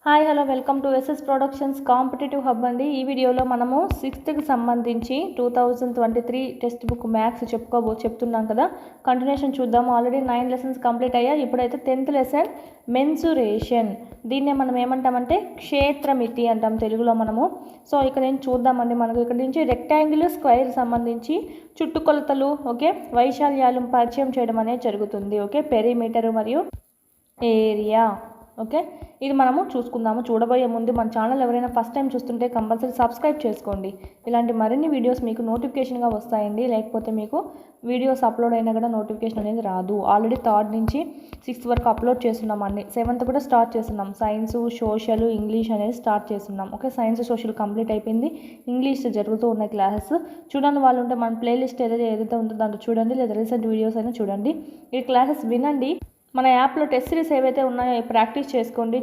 Hi hello welcome to SS productions competitive hub అండి. ఈ వీడియోలో మనము 6th సంబంధించి 2023 టెక్స్ట్ బుక్ మ్యాథ్స్ చెప్తున్నాం కదా. కంటిన్యూషన్ చూద్దాము. ఆల్రెడీ 9 లెసన్స్ కంప్లీట్ అయ్యాయి. ఇప్పుడైతే 10th లెసన్ మెన్సురేషన్. దీన్నే మనం ఏమంటామంటే క్షేత్రమితి అంటాం తెలుగులో మనము. సో ఇక్కడ నేను చూద్దామండి. మనకు ఇక్కడ నుంచి రెక్టాంగిల్ స్క్వేర్ సంబంధించి చుట్టుకొలతలు ఓకే వైశాల్యాలు పరిచయం చేయడం అనేది జరుగుతుంది. ఓకే పెరిమీటర్ మరియు ఏరియా ఓకే ఇది మనము చూసుకుందాము. చూడబోయే ముందు మన ఛానల్ ఎవరైనా ఫస్ట్ టైం చూస్తుంటే కంపల్సరీ సబ్స్క్రైబ్ చేసుకోండి. ఇలాంటి మరిన్ని వీడియోస్ మీకు నోటిఫికేషన్గా వస్తాయండి. లేకపోతే మీకు వీడియోస్ అప్లోడ్ అయినా కూడా నోటిఫికేషన్ అనేది రాదు. ఆల్రెడీ 3rd నుంచి 6th వరకు అప్లోడ్ చేస్తున్నాం అండి. 7th కూడా స్టార్ట్ చేస్తున్నాం. సైన్స్ సోషల్ ఇంగ్లీష్ అనేది స్టార్ట్ చేస్తున్నాం. ఓకే సైన్స్ సోషల్ కంప్లీట్ అయిపోయింది. ఇంగ్లీష్ జరుగుతూ ఉన్నాయి క్లాసెస్. చూడండి వాళ్ళు ఉంటే మన ప్లేలిస్ట్ ఏదైతే ఉంటుందో దాంట్లో చూడండి, లేదా రీసెంట్ వీడియోస్ అయినా చూడండి. ఈ క్లాసెస్ వినండి. మన యాప్లో టెస్ట్ సిరీస్ ఏవైతే ఉన్నాయో ప్రాక్టీస్ చేసుకోండి.